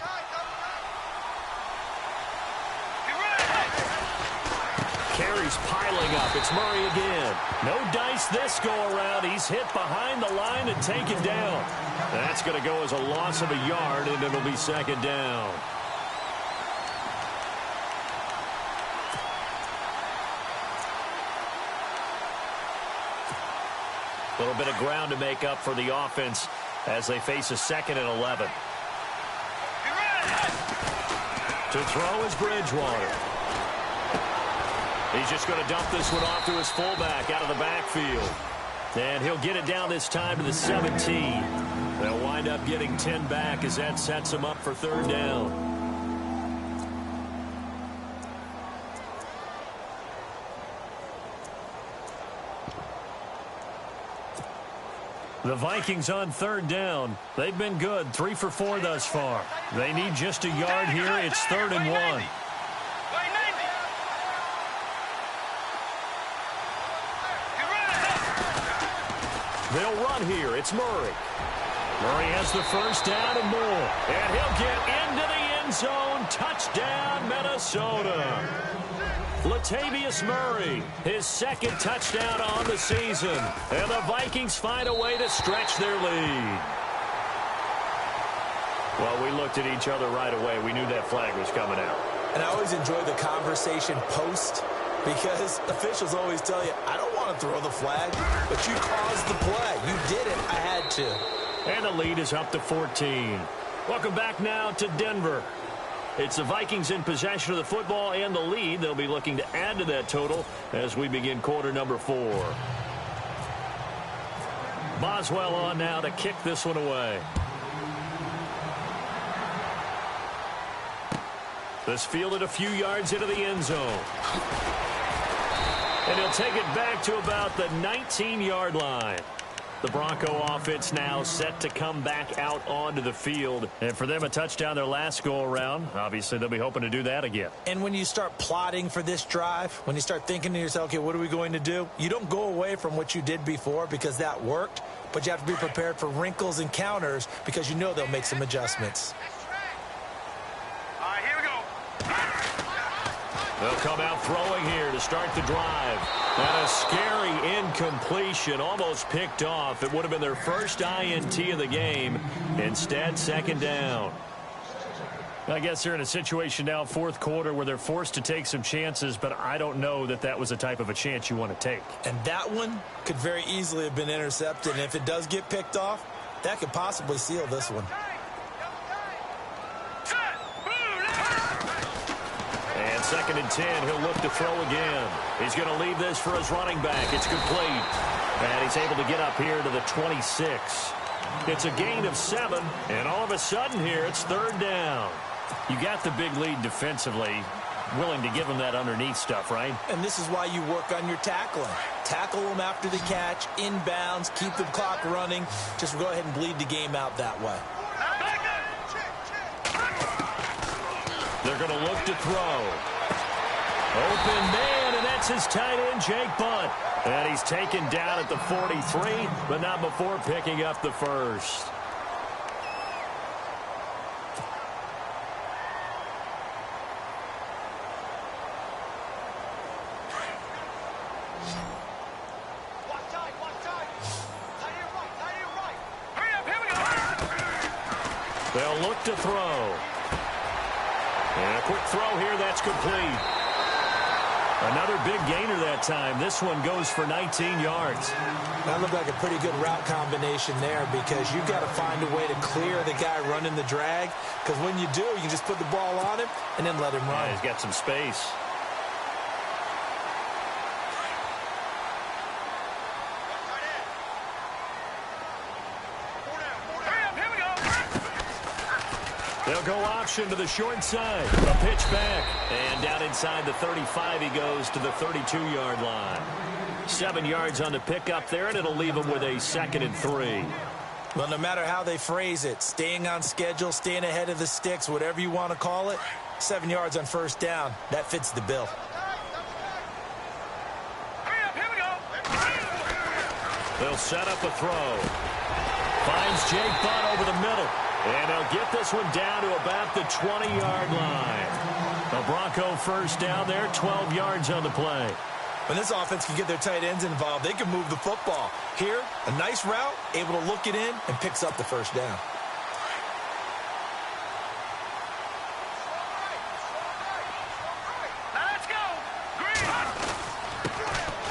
Carries piling up. It's Murray again. No dice this go-around. He's hit behind the line and taken down. That's going to go as a loss of a yard, and it'll be second down. A little bit of ground to make up for the offense as they face a 2nd and 11. To throw is Bridgewater. He's just going to dump this one off to his fullback out of the backfield. And he'll get it down this time to the 17. They'll wind up getting 10 back as that sets him up for third down. The Vikings on third down. They've been good, 3 for 4 thus far. They need just a yard here. It's 3rd and 1. They'll run here. It's Murray. Murray has the first down and more. And he'll get into the end zone. Touchdown, Minnesota. Latavius Murray, his 2nd touchdown on the season. And the Vikings find a way to stretch their lead. Well, we looked at each other right away. We knew that flag was coming out. And I always enjoy the conversation post, because officials always tell you, I don't want to throw the flag, but you caused the play. You did it. I had to. And the lead is up to 14. Welcome back now to Denver. It's the Vikings in possession of the football and the lead. They'll be looking to add to that total as we begin quarter number 4. Boswell on now to kick this one away. This fielded a few yards into the end zone. And he'll take it back to about the 19-yard line. The Bronco offense now set to come back out onto the field. And for them, a touchdown their last go-around. Obviously, they'll be hoping to do that again. And when you start plotting for this drive, when you start thinking to yourself, okay, what are we going to do? You don't go away from what you did before because that worked, but you have to be prepared for wrinkles and counters because you know they'll make some adjustments. They'll come out throwing here to start the drive. And a scary incompletion, almost picked off. It would have been their first INT of the game. Instead, second down. I guess they're in a situation now, 4th quarter, where they're forced to take some chances, but I don't know that that was the type of a chance you want to take. And that one could very easily have been intercepted. And if it does get picked off, that could possibly seal this one. And 2nd and 10, he'll look to throw again. He's going to leave this for his running back. It's complete. And he's able to get up here to the 26. It's a gain of 7, and all of a sudden here, it's 3rd down. You got the big lead defensively, willing to give them that underneath stuff, right? And this is why you work on your tackling. Tackle them after the catch, inbounds, keep the clock running. Just go ahead and bleed the game out that way. They're going to look to throw. Open man, and that's his tight end, Jake Bunt. And he's taken down at the 43, but not before picking up the first. They'll look to throw. And a quick throw here, that's complete. Another big gainer that time. This one goes for 19 yards. That looked like a pretty good route combination there because you've got to find a way to clear the guy running the drag, because when you do, you just put the ball on him and then let him run. Yeah, he's got some space. They'll go option to the short side. A pitch back. And down inside the 35, he goes to the 32-yard line. 7 yards on the pickup there, and it'll leave him with a 2nd and 3. Well, no matter how they phrase it, staying on schedule, staying ahead of the sticks, whatever you want to call it, 7 yards on first down, that fits the bill. They'll set up a throw. Finds Jake Butt over the middle. And they'll get this one down to about the 20-yard line. The Bronco first down there, 12 yards on the play. When this offense can get their tight ends involved, they can move the football. Here, a nice route, able to look it in, and picks up the first down. Let's go. Green.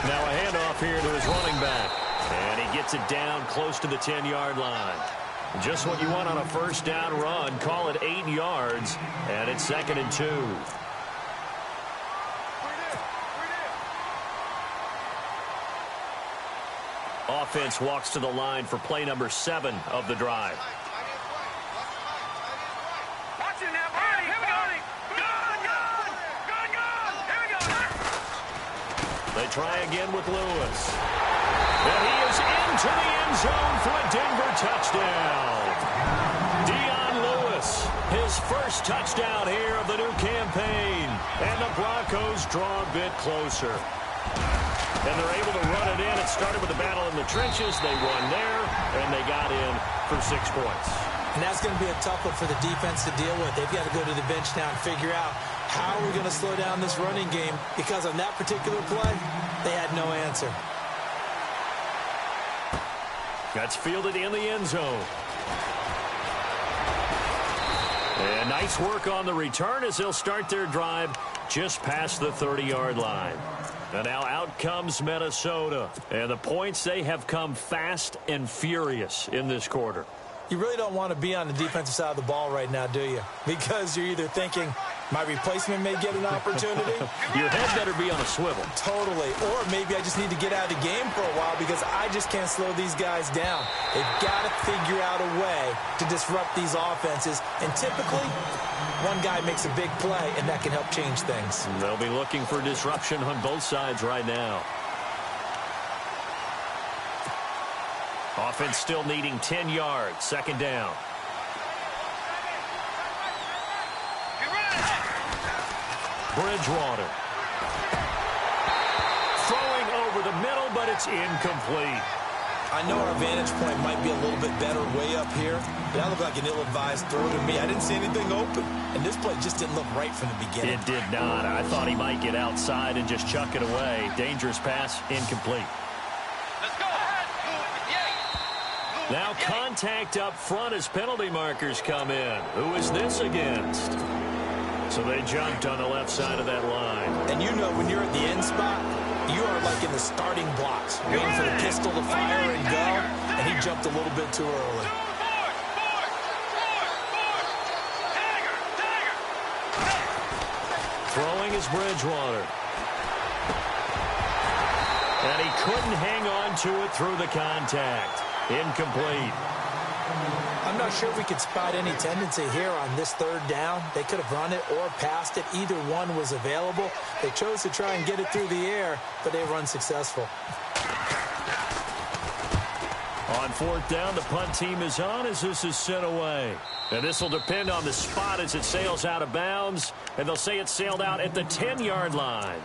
Now a handoff here to his running back. And he gets it down close to the 10-yard line. Just what you want on a first down run. Call it 8 yards, and it's 2nd and 2. Offense walks to the line for play number 7 of the drive. Watch it now, Barney. Here we go. Here we go. They try again with Lewis. And he is into the end zone for a Denver touchdown. Dion Lewis, his first touchdown here of the new campaign. And the Broncos draw a bit closer. And they're able to run it in. It started with a battle in the trenches. They won there, and they got in for 6 points. And that's going to be a tough one for the defense to deal with. They've got to go to the bench now and figure out how we're going to slow down this running game, because on that particular play, they had no answer. That's fielded in the end zone. And nice work on the return as they'll start their drive just past the 30-yard line. And now out comes Minnesota. And the points, they have come fast and furious in this quarter. You really don't want to be on the defensive side of the ball right now, do you? Because you're either thinking, my replacement may get an opportunity. Your head better be on a swivel. Totally. Or maybe I just need to get out of the game for a while because I just can't slow these guys down. They've got to figure out a way to disrupt these offenses. And typically, one guy makes a big play, and that can help change things. They'll be looking for disruption on both sides right now. Offense still needing 10 yards. 2nd down. Bridgewater. Throwing over the middle, but it's incomplete. I know our vantage point might be a little bit better way up here, but that looked like an ill-advised throw to me. I didn't see anything open, and this play just didn't look right from the beginning. It did not. I thought he might get outside and just chuck it away. Dangerous pass, incomplete. Let's go. Now contact up front as penalty markers come in. Who is this against? So they jumped on the left side of that line. And you know when you're at the end spot, you are like in the starting blocks, waiting for the pistol to fire and go, and he jumped a little bit too early. Throwing is Bridgewater. And he couldn't hang on to it through the contact. Incomplete. I'm not sure we could spot any tendency here on this 3rd down. They could have run it or passed it. Either one was available. They chose to try and get it through the air, but they were unsuccessful. On 4th down, the punt team is on as this is sent away. And this will depend on the spot as it sails out of bounds. And they'll say it sailed out at the 10-yard line.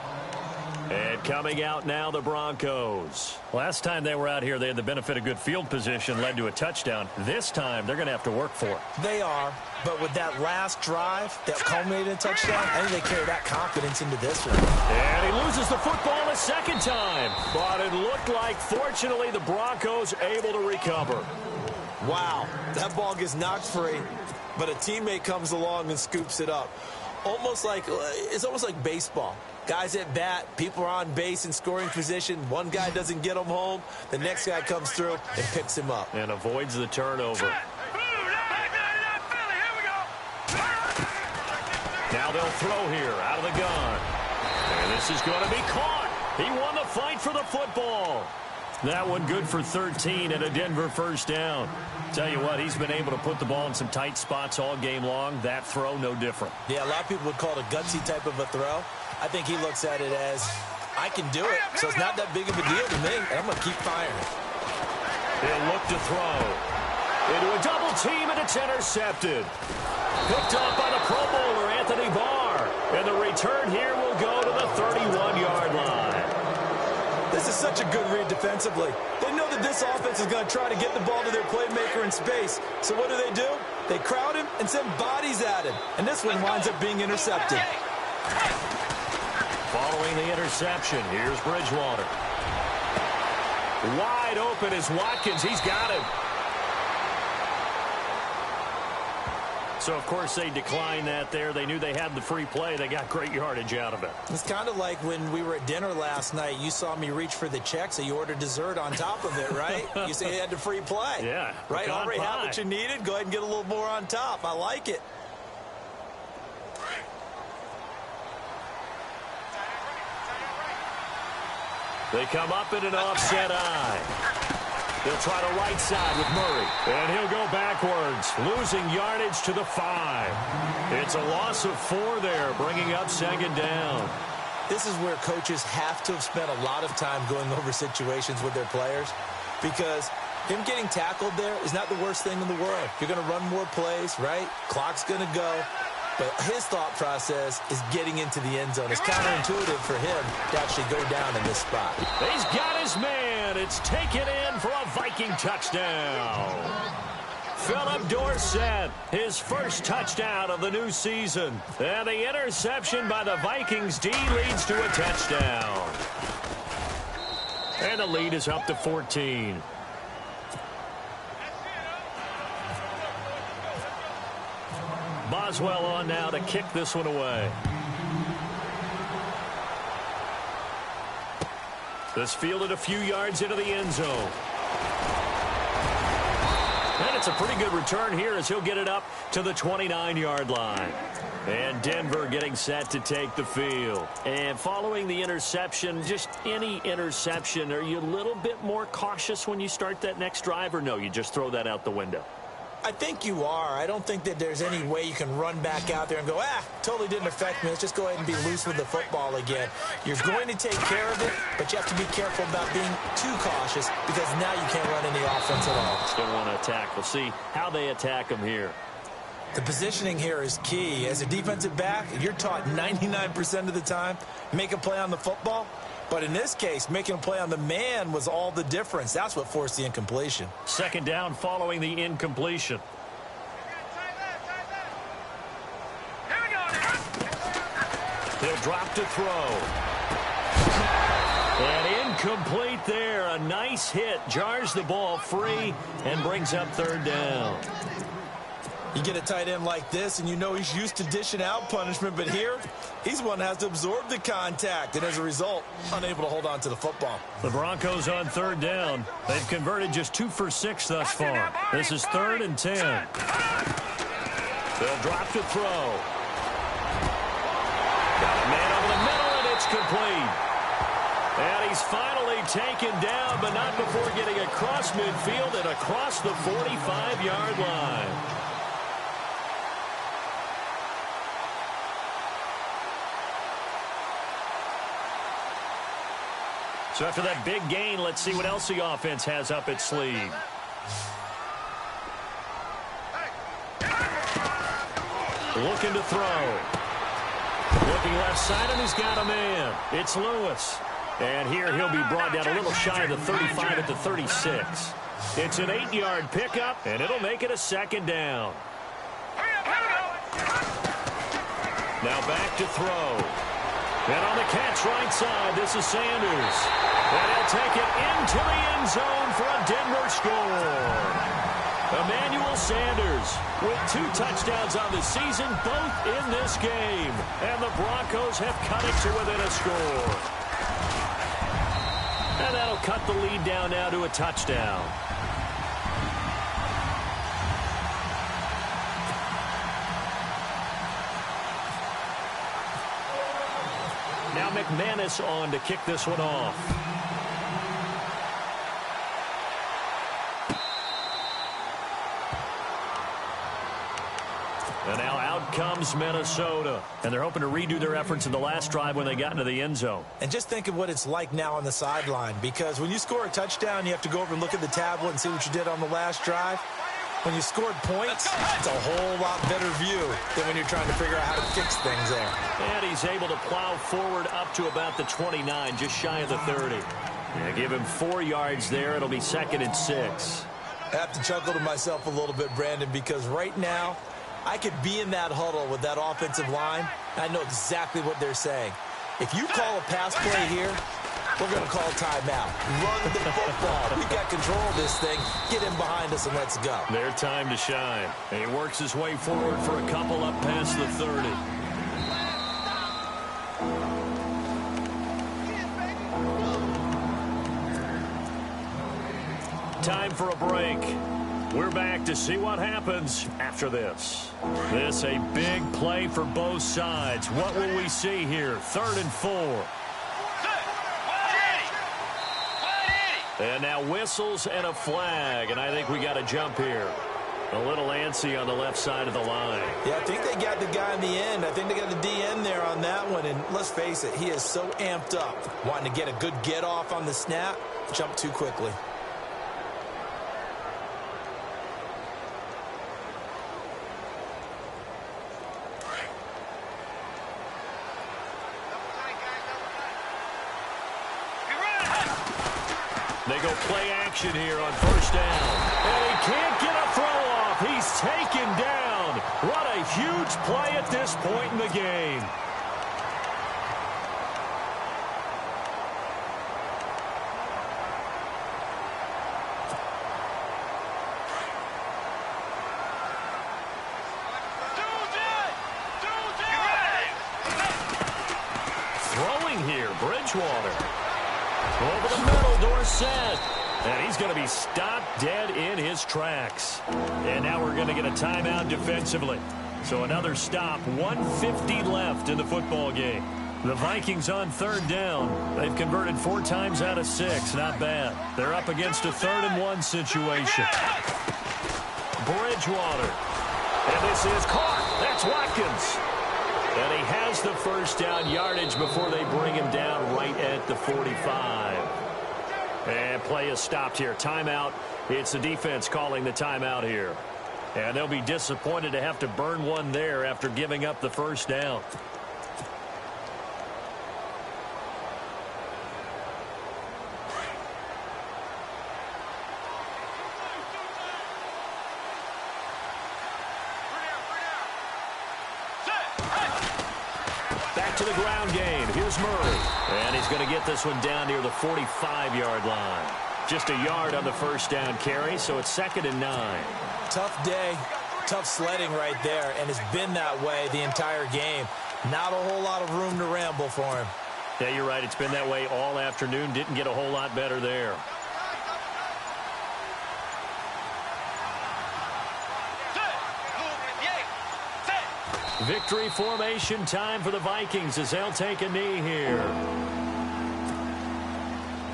And coming out now, the Broncos. Last time they were out here, they had the benefit of good field position, led to a touchdown. This time, they're going to have to work for it. They are, but with that last drive that culminated in a touchdown, I think they carry that confidence into this one. And he loses the football a 2nd time. But it looked like, fortunately, the Broncos able to recover. Wow, that ball gets knocked free. but a teammate comes along and scoops it up. It's almost like baseball. Guys at bat, people are on base in scoring position. One guy doesn't get him home. The next guy comes through and picks him up. And avoids the turnover. Now they'll throw here out of the gun. And this is going to be caught. He won the fight for the football. That one good for 13 and a Denver first down. Tell you what, he's been able to put the ball in some tight spots all game long. That throw, no different. Yeah, a lot of people would call it a gutsy type of a throw. I think he looks at it as, I can do it, so it's not that big of a deal to me, and I'm going to keep firing. He'll look to throw. Into a double team, and it's intercepted. Picked up by the Pro Bowler, Anthony Barr. And the return here will go to the 31-yard line. This is such a good read defensively. They know that this offense is going to try to get the ball to their playmaker in space. So what do? They crowd him and send bodies at him. And this one winds up being intercepted. Following the interception, here's Bridgewater. Wide open is Watkins. He's got him. So, of course, they declined that there. They knew they had the free play. They got great yardage out of it. It's kind of like when we were at dinner last night. You saw me reach for the check, so you ordered dessert on top of it, right? You say you had the free play. Yeah. Right? Already had what you needed. Go ahead and get a little more on top. I like it. They come up in an offset eye. They'll try to right side with Murray. And he'll go backwards, losing yardage to the 5. It's a loss of 4 there, bringing up second down. This is where coaches have to have spent a lot of time going over situations with their players, because him getting tackled there is not the worst thing in the world. You're going to run more plays, right? Clock's going to go. But his thought process is getting into the end zone. It's counterintuitive for him to actually go down in this spot. He's got his man. It's taken in for a Viking touchdown. Philip Dorsett, his first touchdown of the new season. And the interception by the Vikings D leads to a touchdown. And the lead is up to 14. Boswell on now to kick this one away. This fielded a few yards into the end zone. And it's a pretty good return here as he'll get it up to the 29-yard line. And Denver getting set to take the field. And following the interception, just any interception, are you a little bit more cautious when you start that next drive, or no, you just throw that out the window? I think you are. I don't think that there's any way you can run back out there and go, totally didn't affect me. Let's just go ahead and be loose with the football again. You're going to take care of it, but you have to be careful about being too cautious, because now you can't run any offense at all. Still want to attack. We'll see how they attack him here. The positioning here is key. As a defensive back, you're taught 99% of the time, make a play on the football. But in this case, making a play on the man was all the difference. That's what forced the incompletion. Second down following the incompletion. He'll drop to throw. And incomplete there. A nice hit. Jars the ball free and brings up third down. You get a tight end like this, and you know he's used to dishing out punishment, but here, he's one that has to absorb the contact, and as a result, unable to hold on to the football. The Broncos on third down. They've converted just 2 for 6 thus far. This is 3rd and 10. They'll drop to throw. Got a man over the middle, and it's complete. And he's finally taken down, but not before getting across midfield and across the 45-yard line. So after that big gain, let's see what else the offense has up its sleeve. Looking to throw. Looking left side, and he's got a man. It's Lewis. And here he'll be brought down a little shy of the 35 at the 36. It's an 8-yard pickup, and it'll make it a second down. Now back to throw. And on the catch right side, this is Sanders. And he'll take it into the end zone for a Denver score. Emmanuel Sanders with 2 touchdowns on the season, both in this game. And the Broncos have cut it to within a score. And that'll cut the lead down now to a touchdown. Now McManus on to kick this one off. And now out comes Minnesota. And they're hoping to redo their efforts in the last drive when they got into the end zone. And just think of what it's like now on the sideline, because when you score a touchdown, you have to go over and look at the tablet and see what you did on the last drive. When you scored points, it's a whole lot better view than when you're trying to figure out how to fix things there. And he's able to plow forward up to about the 29, just shy of the 30. Yeah, give him 4 yards there. It'll be 2nd and 6. I have to chuckle to myself a little bit, Brandon, because right now, I could be in that huddle with that offensive line, and I know exactly what they're saying. If you call a pass play here, we're going to call timeout. Run the football. We've got control of this thing. Get in behind us and let's go. Their time to shine. And he works his way forward for a couple up past the 30. Time for a break. We're back to see what happens after this. This a big play for both sides. What will we see here? 3rd and 4. And now whistles and a flag, and I think we got a jump here. A little antsy on the left side of the line. Yeah, I think they got the guy in the end. I think they got the DN there on that one, and let's face it, he is so amped up, wanting to get a good get off on the snap, jump too quickly. They go play action here on 1st down. And he can't get a throw off. He's taken down. What a huge play at this point in the game. Throwing here, Bridgewater. Over the middle, Dorsett. And he's going to be stopped dead in his tracks. And now we're going to get a timeout defensively. So another stop, 1:50 left in the football game. The Vikings on 3rd down. They've converted 4 times out of 6. Not bad. They're up against a 3rd and 1 situation. Bridgewater. And this is caught. That's Watkins. And he has the 1st down yardage before they bring him down right at the 45. And play is stopped here. Timeout. It's the defense calling the timeout here. And they'll be disappointed to have to burn one there after giving up the 1st down. Back to the ground game. Here's Murray. And he's going to get this one down near the 45-yard line. Just a yard on the 1st down carry, so it's 2nd and 9. Tough day, tough sledding right there, and it's been that way the entire game. Not a whole lot of room to ramble for him. Yeah, you're right. It's been that way all afternoon. Didn't get a whole lot better there. Victory formation time for the Vikings as they'll take a knee here.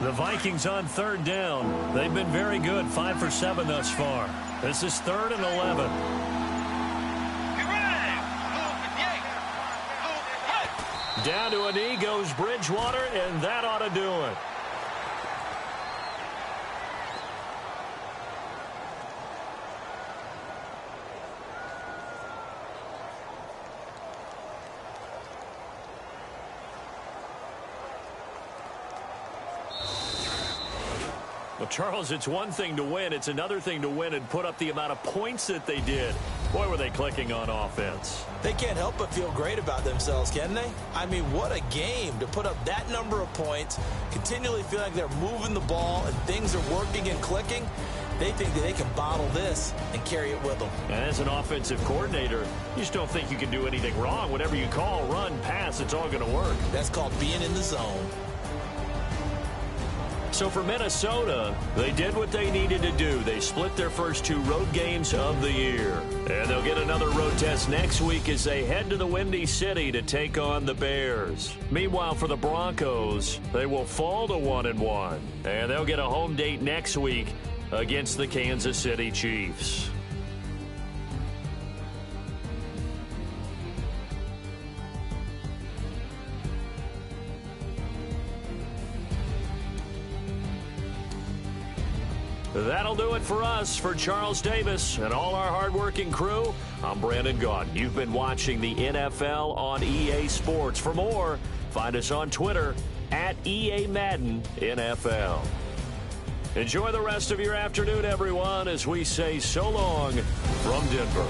The Vikings on 3rd down. They've been very good, 5 for 7 thus far. This is 3rd and 11. Down to a knee goes Bridgewater, and that ought to do it. Well, Charles, it's one thing to win. It's another thing to win and put up the amount of points that they did. Boy, were they clicking on offense. They can't help but feel great about themselves, can they? I mean, what a game to put up that number of points, continually feel like they're moving the ball and things are working and clicking. They think that they can bottle this and carry it with them. And as an offensive coordinator, you just don't think you can do anything wrong. Whatever you call, run, pass, it's all going to work. That's called being in the zone. So for Minnesota, they did what they needed to do. They split their first 2 road games of the year. And they'll get another road test next week as they head to the Windy City to take on the Bears. Meanwhile, for the Broncos, they will fall to 1-1. And they'll get a home date next week against the Kansas City Chiefs. That'll do it for us. For Charles Davis and all our hardworking crew, I'm Brandon Gaudin. You've been watching the NFL on EA Sports. For more, find us on Twitter at EA Madden NFL. Enjoy the rest of your afternoon, everyone, as we say so long from Denver.